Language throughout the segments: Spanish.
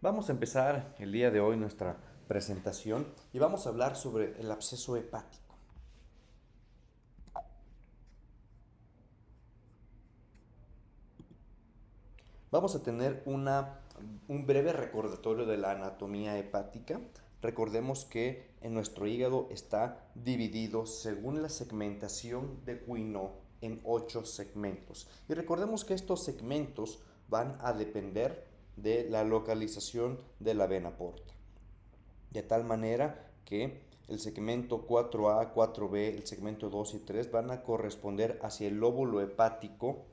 Vamos a empezar el día de hoy nuestra presentación y vamos a hablar sobre el absceso hepático. Vamos a tener un breve recordatorio de la anatomía hepática. Recordemos que en nuestro hígado está dividido según la segmentación de Quinault en 8 segmentos. Y recordemos que estos segmentos van a depender de la localización de la vena porta. De tal manera que el segmento 4A, 4B, el segmento 2 y 3 van a corresponder hacia el lóbulo hepático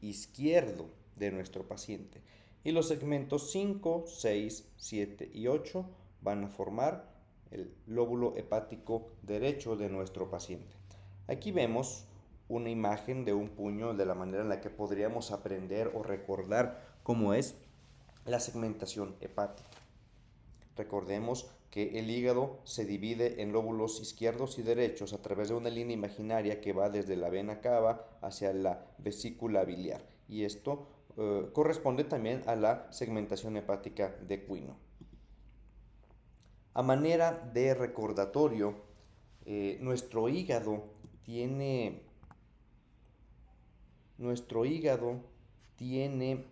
izquierdo de nuestro paciente. Y los segmentos 5, 6, 7 y 8 van a formar el lóbulo hepático derecho de nuestro paciente. Aquí vemos una imagen de un puño de la manera en la que podríamos aprender o recordar cómo es la segmentación hepática. Recordemos que el hígado se divide en lóbulos izquierdos y derechos a través de una línea imaginaria que va desde la vena cava hacia la vesícula biliar. Y esto corresponde también a la segmentación hepática de Quinault. A manera de recordatorio, nuestro hígado tiene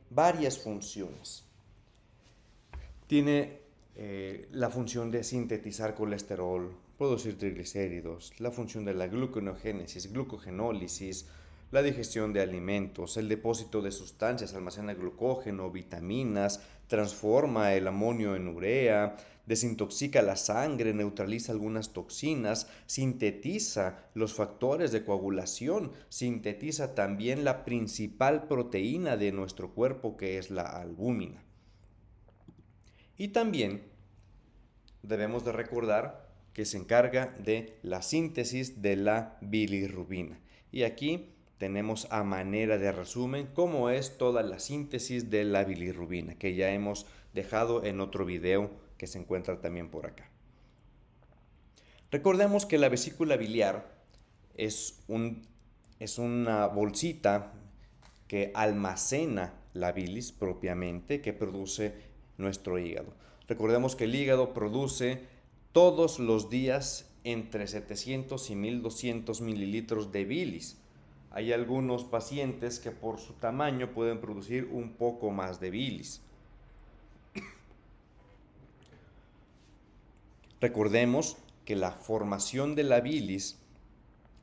varias funciones. Tiene la función de sintetizar colesterol, producir triglicéridos, la función de la gluconeogénesis, glucogenólisis, la digestión de alimentos, el depósito de sustancias, almacena glucógeno, vitaminas, transforma el amonio en urea, desintoxica la sangre, neutraliza algunas toxinas, sintetiza los factores de coagulación, sintetiza también la principal proteína de nuestro cuerpo, que es la albúmina. Y también debemos de recordar que se encarga de la síntesis de la bilirrubina. Y aquí tenemos a manera de resumen cómo es toda la síntesis de la bilirrubina, que ya hemos dejado en otro video que se encuentra también por acá. Recordemos que la vesícula biliar es una bolsita que almacena la bilis propiamente, que produce nuestro hígado. Recordemos que el hígado produce todos los días entre 700 y 1200 mililitros de bilis. Hay algunos pacientes que por su tamaño pueden producir un poco más de bilis. Recordemos que la formación de la bilis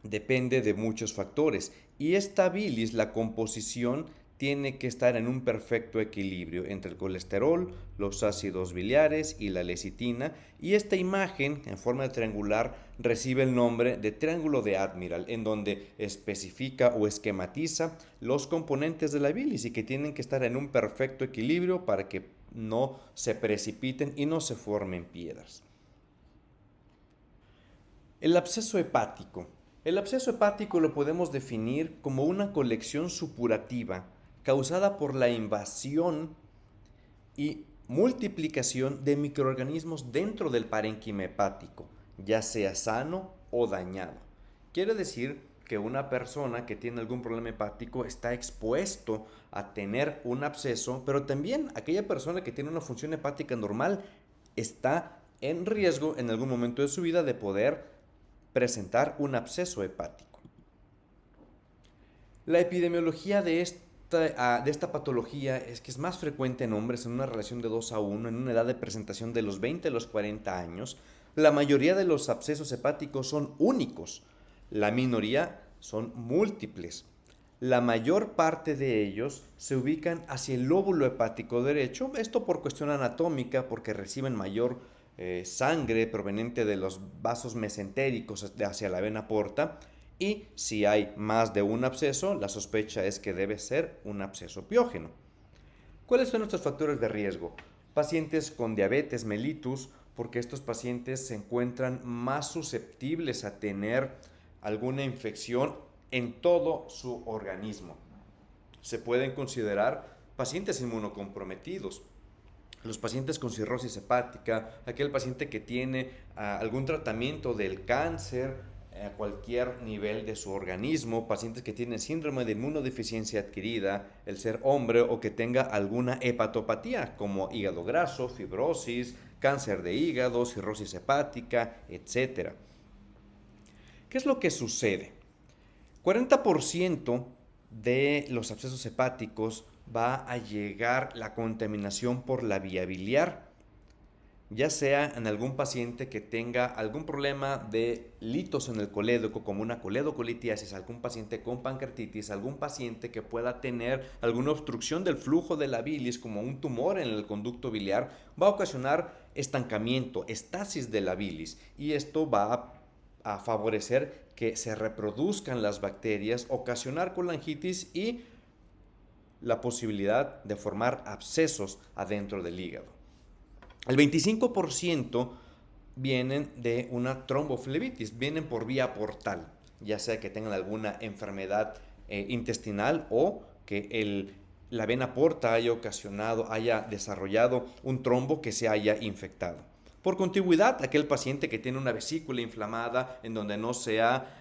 depende de muchos factores y esta bilis, la composición, tiene que estar en un perfecto equilibrio entre el colesterol, los ácidos biliares y la lecitina, y esta imagen en forma de triangular recibe el nombre de triángulo de Admiral, en donde especifica o esquematiza los componentes de la bilis y que tienen que estar en un perfecto equilibrio para que no se precipiten y no se formen piedras. El absceso hepático. El absceso hepático lo podemos definir como una colección supurativa causada por la invasión y multiplicación de microorganismos dentro del parénquima hepático, ya sea sano o dañado. Quiere decir que una persona que tiene algún problema hepático está expuesto a tener un absceso, pero también aquella persona que tiene una función hepática normal está en riesgo en algún momento de su vida de poder presentar un absceso hepático. La epidemiología de esta patología es que es más frecuente en hombres en una relación de 2:1, en una edad de presentación de los 20 a los 40 años. La mayoría de los abscesos hepáticos son únicos, la minoría son múltiples. La mayor parte de ellos se ubican hacia el lóbulo hepático derecho, esto por cuestión anatómica, porque reciben mayor sangre proveniente de los vasos mesentéricos hacia la vena porta, y si hay más de un absceso, la sospecha es que debe ser un absceso piógeno. ¿Cuáles son nuestros factores de riesgo? Pacientes con diabetes mellitus, porque estos pacientes se encuentran más susceptibles a tener alguna infección en todo su organismo. Se pueden considerar pacientes inmunocomprometidos, los pacientes con cirrosis hepática, aquel paciente que tiene algún tratamiento del cáncer a cualquier nivel de su organismo, pacientes que tienen síndrome de inmunodeficiencia adquirida, el ser hombre o que tenga alguna hepatopatía como hígado graso, fibrosis, cáncer de hígado, cirrosis hepática, etc. ¿Qué es lo que sucede? 40% de los abscesos hepáticos va a llegar la contaminación por la vía biliar, ya sea en algún paciente que tenga algún problema de litos en el colédoco, como una coledocolitiasis, algún paciente con pancreatitis, algún paciente que pueda tener alguna obstrucción del flujo de la bilis, como un tumor en el conducto biliar, va a ocasionar estancamiento, estasis de la bilis, y esto va a favorecer que se reproduzcan las bacterias, ocasionar colangitis y la posibilidad de formar abscesos adentro del hígado. El 25% vienen de una tromboflebitis, vienen por vía portal, ya sea que tengan alguna enfermedad intestinal o que la vena porta haya desarrollado un trombo que se haya infectado. Por contigüidad, aquel paciente que tiene una vesícula inflamada en donde no se ha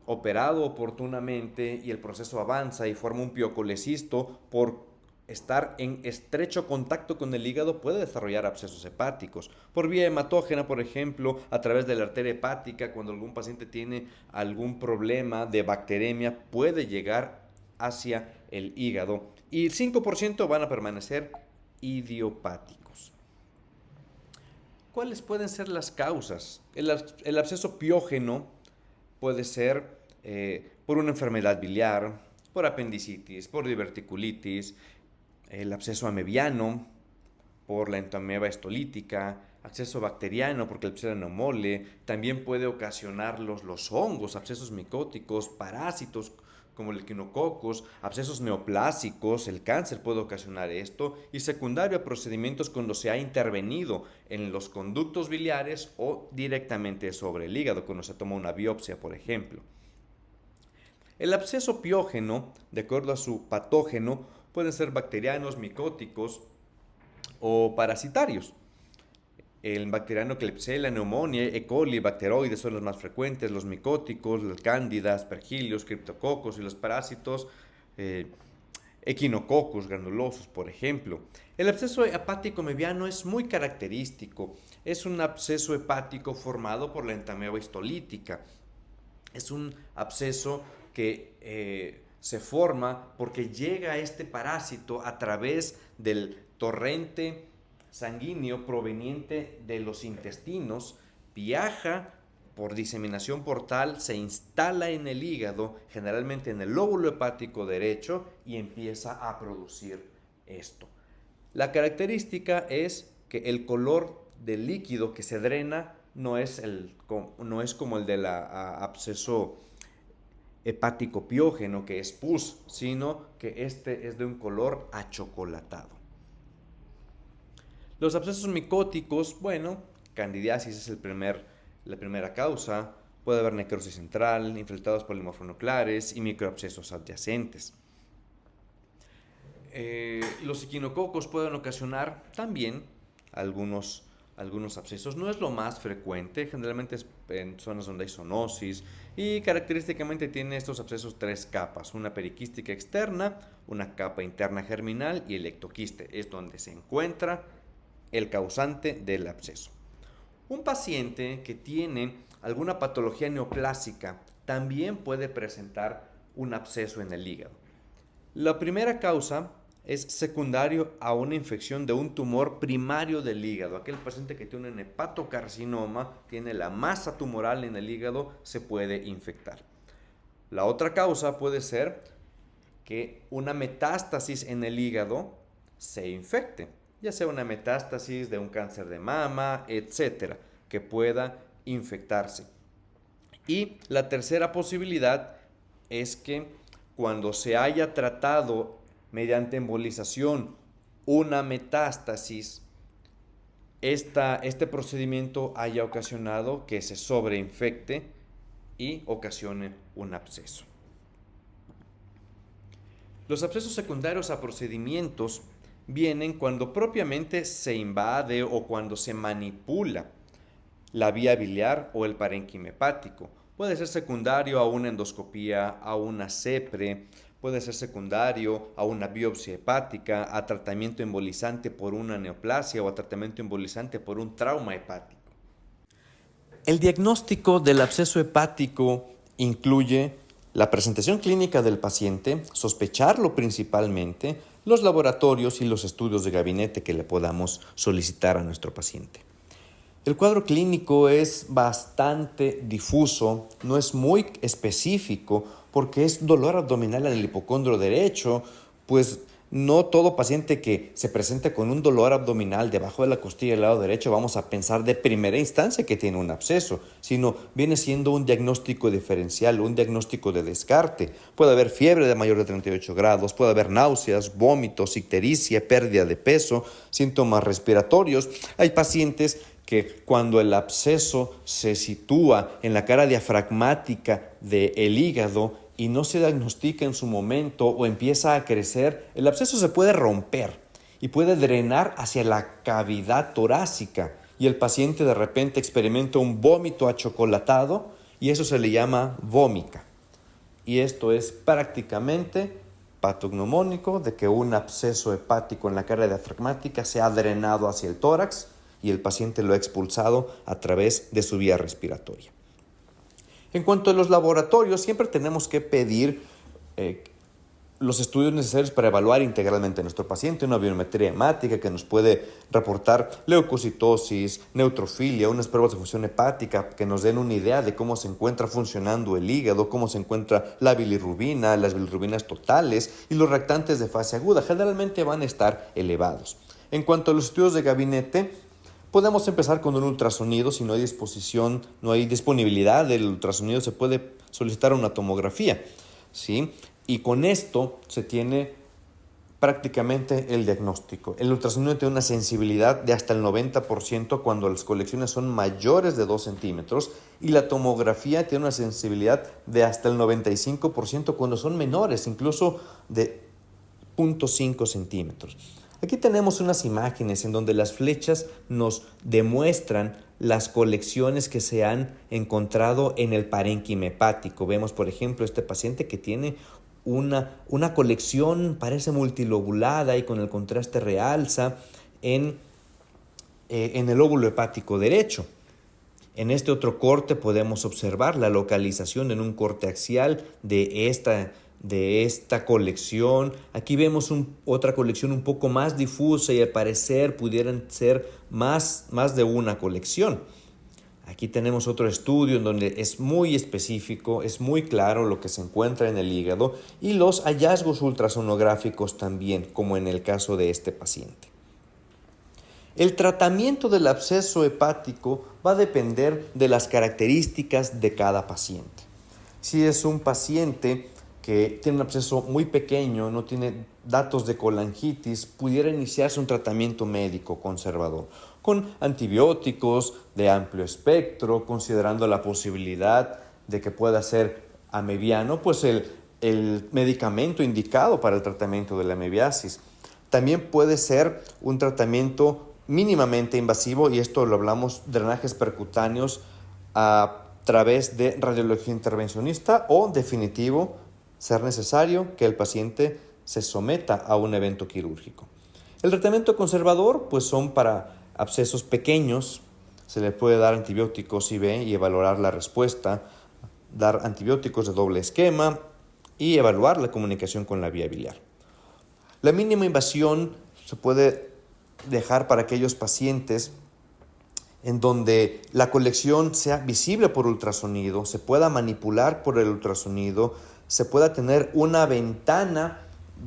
operado oportunamente y el proceso avanza y forma un piocolecisto por estar en estrecho contacto con el hígado, puede desarrollar abscesos hepáticos. Por vía hematógena, por ejemplo, a través de la arteria hepática, cuando algún paciente tiene algún problema de bacteremia, puede llegar hacia el hígado. Y el 5% van a permanecer idiopáticos. ¿Cuáles pueden ser las causas? El absceso piógeno puede ser por una enfermedad biliar, por apendicitis, por diverticulitis, el absceso amebiano, por la entomeba estolítica, absceso bacteriano, porque el Klebsiella mole, también puede ocasionar los hongos, abscesos micóticos, parásitos como el equinococos, abscesos neoplásicos, el cáncer puede ocasionar esto, y secundario a procedimientos cuando se ha intervenido en los conductos biliares o directamente sobre el hígado, cuando se toma una biopsia, por ejemplo. El absceso piógeno, de acuerdo a su patógeno, pueden ser bacterianos, micóticos o parasitarios. El bacteriano Klebsiella, neumonía, E. coli, bacteroides son los más frecuentes, los micóticos, las cándidas, aspergillos, criptococos y los parásitos, equinococos granulosos, por ejemplo. El absceso hepático mebiano es muy característico. Es un absceso hepático formado por la entomeba histolítica. Es un absceso que se forma porque llega este parásito a través del torrente sanguíneo proveniente de los intestinos, viaja por diseminación portal, se instala en el hígado, generalmente en el lóbulo hepático derecho, y empieza a producir esto. La característica es que el color del líquido que se drena no es como el del absceso hepático piógeno, que es pus, sino que este es de un color achocolatado. Los abscesos micóticos, bueno, candidiasis es la primera causa, puede haber necrosis central, infiltrados polimonoculares y microabscesos adyacentes. Los equinococos pueden ocasionar también algunos abscesos. No es lo más frecuente, generalmente es en zonas donde hay zoonosis, y característicamente tiene estos abscesos 3 capas: una periquística externa, una capa interna germinal y el ectoquiste, es donde se encuentra el causante del absceso. Un paciente que tiene alguna patología neoplásica también puede presentar un absceso en el hígado. La primera causa es secundario a una infección de un tumor primario del hígado. Aquel paciente que tiene un hepatocarcinoma, tiene la masa tumoral en el hígado, se puede infectar. La otra causa puede ser que una metástasis en el hígado se infecte, ya sea una metástasis de un cáncer de mama, etcétera, que pueda infectarse. Y la tercera posibilidad es que cuando se haya tratado mediante embolización una metástasis, este procedimiento haya ocasionado que se sobreinfecte y ocasione un absceso. Los abscesos secundarios a procedimientos vienen cuando propiamente se invade o cuando se manipula la vía biliar o el parénquima hepático. Puede ser secundario a una endoscopía, a una CEPRE, puede ser secundario a una biopsia hepática, a tratamiento embolizante por una neoplasia o a tratamiento embolizante por un trauma hepático. El diagnóstico del absceso hepático incluye la presentación clínica del paciente, sospecharlo principalmente, los laboratorios y los estudios de gabinete que le podamos solicitar a nuestro paciente. El cuadro clínico es bastante difuso, no es muy específico porque es dolor abdominal en el hipocondrio derecho, pues no todo paciente que se presente con un dolor abdominal debajo de la costilla del lado derecho vamos a pensar de primera instancia que tiene un absceso, sino viene siendo un diagnóstico diferencial, un diagnóstico de descarte. Puede haber fiebre de mayor de 38 grados, puede haber náuseas, vómitos, ictericia, pérdida de peso, síntomas respiratorios. Hay pacientes que cuando el absceso se sitúa en la cara diafragmática del hígado y no se diagnostica en su momento o empieza a crecer, el absceso se puede romper y puede drenar hacia la cavidad torácica y el paciente de repente experimenta un vómito achocolatado y eso se le llama vómica. Y esto es prácticamente patognomónico de que un absceso hepático en la cara diafragmática se ha drenado hacia el tórax y el paciente lo ha expulsado a través de su vía respiratoria. En cuanto a los laboratorios, siempre tenemos que pedir los estudios necesarios para evaluar integralmente a nuestro paciente, una biometría hemática que nos puede reportar leucocitosis, neutrofilia, unas pruebas de función hepática que nos den una idea de cómo se encuentra funcionando el hígado, cómo se encuentra la bilirrubina, las bilirrubinas totales y los reactantes de fase aguda. Generalmente van a estar elevados. En cuanto a los estudios de gabinete, podemos empezar con un ultrasonido. Si no hay disposición, no hay disponibilidad del ultrasonido, se puede solicitar una tomografía, ¿sí? Y con esto se tiene prácticamente el diagnóstico. El ultrasonido tiene una sensibilidad de hasta el 90% cuando las colecciones son mayores de 2 centímetros y la tomografía tiene una sensibilidad de hasta el 95% cuando son menores, incluso de 0.5 centímetros. Aquí tenemos unas imágenes en donde las flechas nos demuestran las colecciones que se han encontrado en el parénquima hepático. Vemos, por ejemplo, este paciente que tiene una colección, parece multilobulada y con el contraste realza en el lóbulo hepático derecho. En este otro corte podemos observar la localización en un corte axial de esta colección. Aquí vemos otra colección un poco más difusa y al parecer pudieran ser más de una colección. Aquí tenemos otro estudio en donde es muy específico, es muy claro lo que se encuentra en el hígado y los hallazgos ultrasonográficos también, como en el caso de este paciente. El tratamiento del absceso hepático va a depender de las características de cada paciente. Si es un paciente que tiene un absceso muy pequeño, no tiene datos de colangitis, pudiera iniciarse un tratamiento médico conservador con antibióticos de amplio espectro, considerando la posibilidad de que pueda ser amebiano, pues el medicamento indicado para el tratamiento de la amebiasis. También puede ser un tratamiento mínimamente invasivo, y esto lo hablamos, drenajes percutáneos a través de radiología intervencionista o definitivo, ser necesario que el paciente se someta a un evento quirúrgico. El tratamiento conservador pues son para abscesos pequeños, se le puede dar antibióticos IV y evaluar la respuesta, dar antibióticos de doble esquema y evaluar la comunicación con la vía biliar. La mínima invasión se puede dejar para aquellos pacientes en donde la colección sea visible por ultrasonido, se pueda manipular por el ultrasonido, se pueda tener una ventana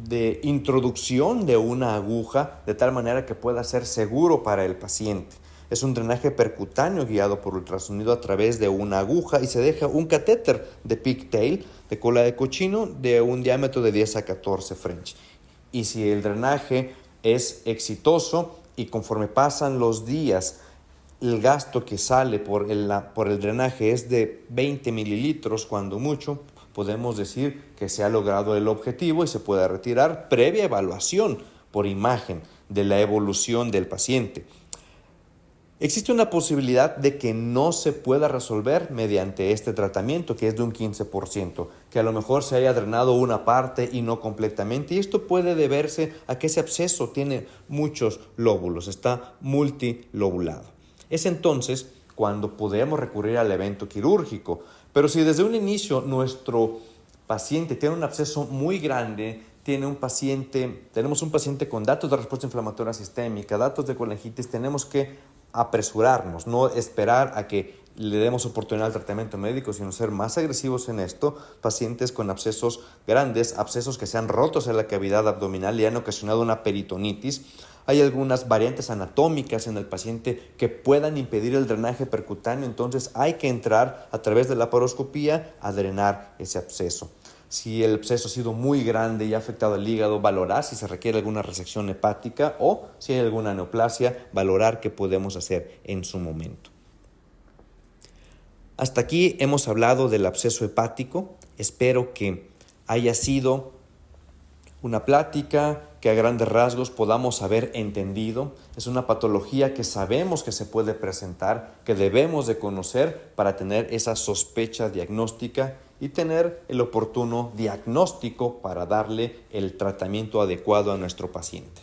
de introducción de una aguja de tal manera que pueda ser seguro para el paciente. Es un drenaje percutáneo guiado por ultrasonido a través de una aguja y se deja un catéter de pigtail, de cola de cochino, de un diámetro de 10 a 14 French. Y si el drenaje es exitoso y conforme pasan los días, el gasto que sale por el drenaje es de 20 mililitros cuando mucho, podemos decir que se ha logrado el objetivo y se puede retirar previa evaluación por imagen de la evolución del paciente. Existe una posibilidad de que no se pueda resolver mediante este tratamiento, que es de un 15%, que a lo mejor se haya drenado una parte y no completamente, y esto puede deberse a que ese absceso tiene muchos lóbulos, está multilobulado. Es entonces cuando podemos recurrir al evento quirúrgico, pero si desde un inicio nuestro paciente tiene un absceso muy grande, tenemos un paciente con datos de respuesta inflamatoria sistémica, datos de colangitis, tenemos que apresurarnos, no esperar a que le demos oportunidad al tratamiento médico, sino ser más agresivos en esto. Pacientes con abscesos grandes, abscesos que se han roto en la cavidad abdominal y han ocasionado una peritonitis. Hay algunas variantes anatómicas en el paciente que puedan impedir el drenaje percutáneo, entonces hay que entrar a través de la laparoscopía a drenar ese absceso. Si el absceso ha sido muy grande y ha afectado el hígado, valorar si se requiere alguna resección hepática o si hay alguna neoplasia, valorar qué podemos hacer en su momento. Hasta aquí hemos hablado del absceso hepático. Espero que haya sido una plática que a grandes rasgos podamos haber entendido. Es una patología que sabemos que se puede presentar, que debemos de conocer para tener esa sospecha diagnóstica y tener el oportuno diagnóstico para darle el tratamiento adecuado a nuestro paciente.